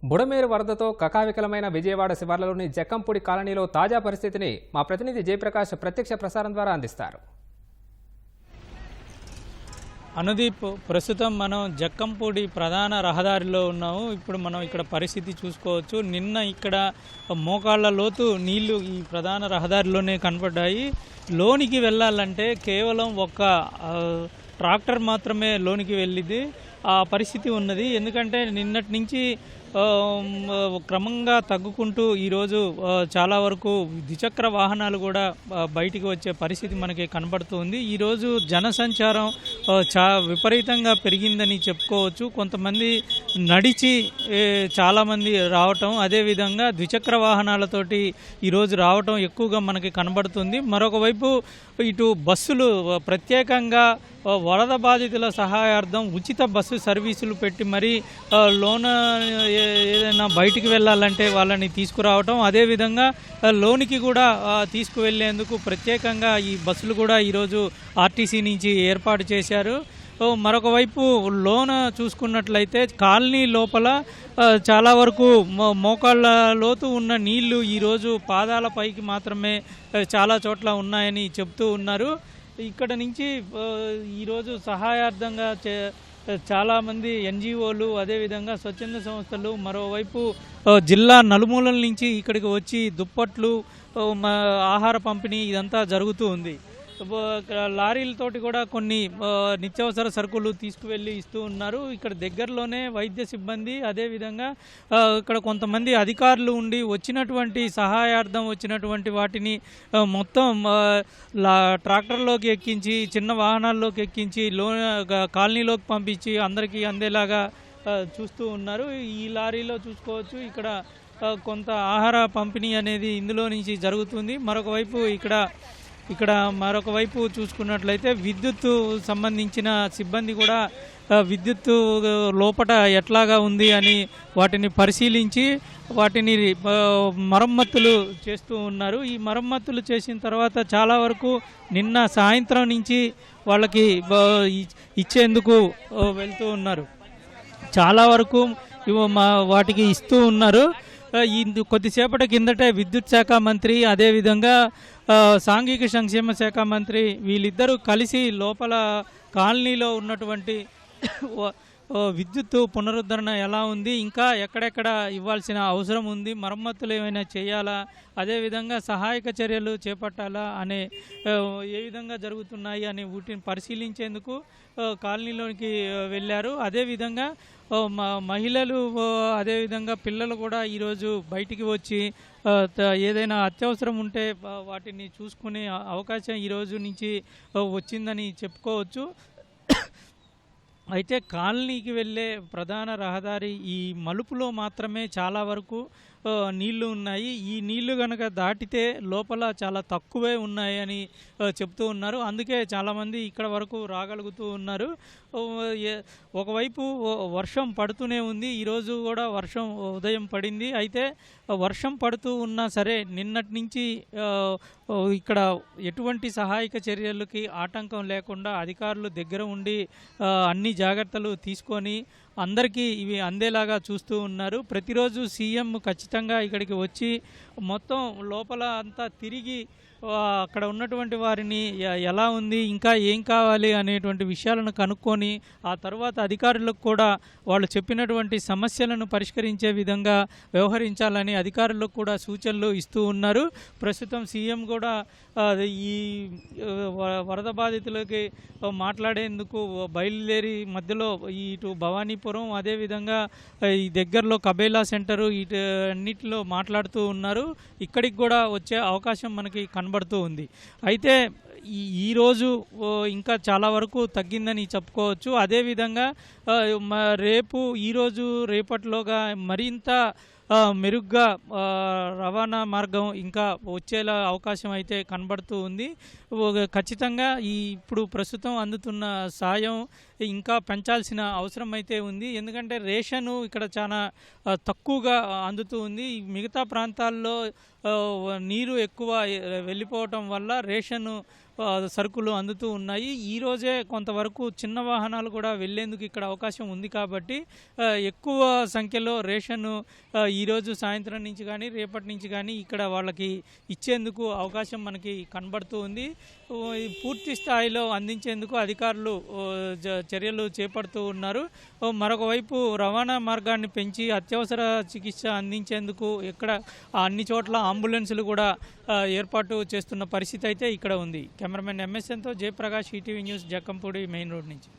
బుడమేరు వరదతో కకావికలమైన విజయవాడ శివార్లలోని జక్కంపూడి కాలనీలో తాజా పరిస్థితిని మా ప్రతినిధి జయప్రకాష్ ప్రత్యక్ష ప్రసారం ద్వారా అందిస్తారు. అనుదీప్, ప్రస్తుతం మనం జక్కంపూడి ప్రధాన రహదారిలో ఉన్నాము. ఇప్పుడు మనం ఇక్కడ పరిస్థితి చూసుకోవచ్చు. నిన్న ఇక్కడ మోకాళ్ళ లోతు నీళ్లు ఈ ప్రధాన రహదారిలోనే కనపడ్డాయి. లోనికి వెళ్ళాలంటే కేవలం ఒక ట్రాక్టర్ మాత్రమే లోనికి వెళ్ళింది. ఆ పరిస్థితి ఉన్నది. ఎందుకంటే నిన్నటి నుంచి క్రమంగా తగ్గుకుంటూ ఈరోజు చాలా వరకు ద్విచక్ర వాహనాలు కూడా బయటికి వచ్చే పరిస్థితి మనకి కనబడుతుంది. ఈరోజు జనసంచారం విపరీతంగా పెరిగిందని చెప్పుకోవచ్చు. కొంతమంది నడిచి చాలామంది రావటం, అదేవిధంగా ద్విచక్ర వాహనాలతోటి ఈరోజు రావటం ఎక్కువగా మనకి కనబడుతుంది. మరొక వైపు ఇటు బస్సులు ప్రత్యేకంగా వరద బాధితుల సహాయార్థం ఉచిత బస్సు సర్వీసులు పెట్టి మరీ లోన ఏదైనా బయటికి వెళ్ళాలంటే వాళ్ళని తీసుకురావటం, అదేవిధంగా లోనికి కూడా తీసుకువెళ్లేందుకు ప్రత్యేకంగా ఈ బస్సులు కూడా ఈరోజు ఆర్టీసీ నుంచి ఏర్పాటు చేశారు. మరొక వైపు లోన చూసుకున్నట్లయితే కాలనీ లోపల చాలా వరకు మోకాళ్ళ లోతు ఉన్న నీళ్లు ఈరోజు పాదాల పైకి మాత్రమే చాలా చోట్ల ఉన్నాయని చెప్తూ ఉన్నారు. ఇక్కడ నుంచి ఈరోజు సహాయార్థంగా చాలామంది ఎన్జిఓలు, అదేవిధంగా స్వచ్ఛంద సంస్థలు, మరోవైపు జిల్లా నలుమూలల నుంచి ఇక్కడికి వచ్చి దుప్పట్లు, ఆహార పంపిణీ ఇదంతా జరుగుతూ ఉంది. లారీలతోటి కూడా కొన్ని నిత్యావసర సరుకులు తీసుకువెళ్ళి ఇస్తూ ఉన్నారు. ఇక్కడ దగ్గరలోనే వైద్య సిబ్బంది, అదేవిధంగా ఇక్కడ కొంతమంది అధికారులు ఉండి వచ్చినటువంటి సహాయార్థం వచ్చినటువంటి వాటిని మొత్తం ట్రాక్టర్లోకి ఎక్కించి, చిన్న వాహనాల్లోకి ఎక్కించి కాలనీలోకి పంపించి అందరికీ అందేలాగా చూస్తూ ఉన్నారు. ఈ లారీలో చూసుకోవచ్చు ఇక్కడ కొంత ఆహార పంపిణీ అనేది ఇందులో నుంచి జరుగుతుంది. మరొక వైపు చూసుకున్నట్లయితే విద్యుత్తు సంబంధించిన సిబ్బంది కూడా విద్యుత్తు లోపట ఎట్లాగా ఉంది అని వాటిని పరిశీలించి వాటిని మరమ్మతులు చేస్తూ ఉన్నారు. ఈ మరమ్మతులు చేసిన తర్వాత చాలా వరకు నిన్న సాయంత్రం నుంచి వాళ్ళకి ఇచ్చేందుకు వెళ్తూ ఉన్నారు. చాలా వరకు వాటికి ఇస్తూ ఉన్నారు. కొద్దిసేపటి కిందటే విద్యుత్ శాఖ మంత్రి, అదేవిధంగా సాంఘిక సంక్షేమ శాఖ మంత్రి వీళ్ళిద్దరూ కలిసి లోపల కాలనీలో ఉన్నటువంటి విద్యుత్తు పునరుద్ధరణ ఎలా ఉంది, ఇంకా ఎక్కడెక్కడ ఇవ్వాల్సిన అవసరం ఉంది, మరమ్మతులు ఏమైనా చేయాలా, అదేవిధంగా సహాయక చర్యలు చేపట్టాలా అనే ఏ విధంగా జరుగుతున్నాయి అనే వీటిని పరిశీలించేందుకు కాలనీలోకి వెళ్ళారు. అదేవిధంగా మహిళలు, అదేవిధంగా పిల్లలు కూడా ఈరోజు బయటికి వచ్చి ఏదైనా అత్యవసరం ఉంటే వాటిని చూసుకునే అవకాశం ఈరోజు నుంచి వచ్చిందని చెప్పుకోవచ్చు. అయితే కాలనీకి వెళ్ళే ప్రధాన రహదారి ఈ మలుపులో మాత్రమే చాలా వరకు నీళ్లు ఉన్నాయి. ఈ నీళ్లు కనుక దాటితే లోపల చాలా తక్కువే ఉన్నాయని చెప్తూ ఉన్నారు. అందుకే చాలామంది ఇక్కడ వరకు రాగలుగుతూ ఉన్నారు. ఒకవైపు వర్షం పడుతూనే ఉంది. ఈరోజు కూడా వర్షం ఉదయం పడింది. అయితే వర్షం పడుతూ ఉన్నా సరే నిన్నటి నుంచి ఇక్కడ ఎటువంటి సహాయక చర్యలకి ఆటంకం లేకుండా అధికారులు దగ్గర ఉండి అన్ని జాగ్రత్తలు తీసుకొని అందరికీ ఇవి అందేలాగా చూస్తూ ఉన్నారు. ప్రతిరోజు సీఎం ఖచ్చితంగా ఇక్కడికి వచ్చి మొత్తం లోపల అంతా తిరిగి అక్కడ ఉన్నటువంటి వారిని ఎలా ఉంది, ఇంకా ఏం కావాలి అనేటువంటి విషయాలను కనుక్కొని ఆ తర్వాత అధికారులకు కూడా వాళ్ళు చెప్పినటువంటి సమస్యలను పరిష్కరించే విధంగా వ్యవహరించాలని అధికారులకు కూడా సూచనలు ఇస్తూ ఉన్నారు. ప్రస్తుతం సీఎం కూడా ఈ వరద బాధితులకి మాట్లాడేందుకు బయలుదేరి మధ్యలో ఇటు భవానీపురం, అదేవిధంగా ఈ దగ్గరలో కబేలా సెంటరు అన్నిటిలో మాట్లాడుతూ ఉన్నారు. ఇక్కడికి కూడా వచ్చే అవకాశం మనకి కనబడుతూ ఉంది. అయితే ఈరోజు ఇంకా చాలా వరకు తగ్గిందని చెప్పుకోవచ్చు. అదేవిధంగా రేపు ఈరోజు రేపటిలోగా మరింత మెరుగ్గా రవాణా మార్గం ఇంకా వచ్చేలా అవకాశం అయితే కనబడుతూ ఉంది. ఖచ్చితంగా ఇప్పుడు ప్రస్తుతం అందుతున్న సాయం ఇంకా పెంచాల్సిన అవసరం అయితే ఉంది. ఎందుకంటే రేషను ఇక్కడ చాలా తక్కువగా అందుతూ ఉంది. మిగతా ప్రాంతాల్లో నీరు ఎక్కువ వెళ్ళిపోవటం వల్ల రేషను సరుకులు అందుతూ ఉన్నాయి. ఈరోజే కొంతవరకు చిన్న వాహనాలు కూడా వెళ్లేందుకు ఇక్కడ అవకాశం ఉంది కాబట్టి ఎక్కువ సంఖ్యలో రేషను ఈరోజు సాయంత్రం నుంచి కానీ రేపటి నుంచి కానీ ఇక్కడ వాళ్ళకి ఇచ్చేందుకు అవకాశం మనకి కనబడుతూ ఉంది. పూర్తి స్థాయిలో అందించేందుకు అధికారులు చర్యలు చేపడుతూ ఉన్నారు. మరొక వైపు రవాణా మార్గాన్ని పెంచి అత్యవసర చికిత్స అందించేందుకు ఇక్కడ అన్ని చోట్ల అంబులెన్సులు కూడా ఏర్పాటు చేస్తున్న పరిస్థితి అయితే ఇక్కడ ఉంది. కెమెరామెన్ ఎంఎస్ఎన్తో Jayaprakash, ETV news, Jakkampudi main road నుంచి.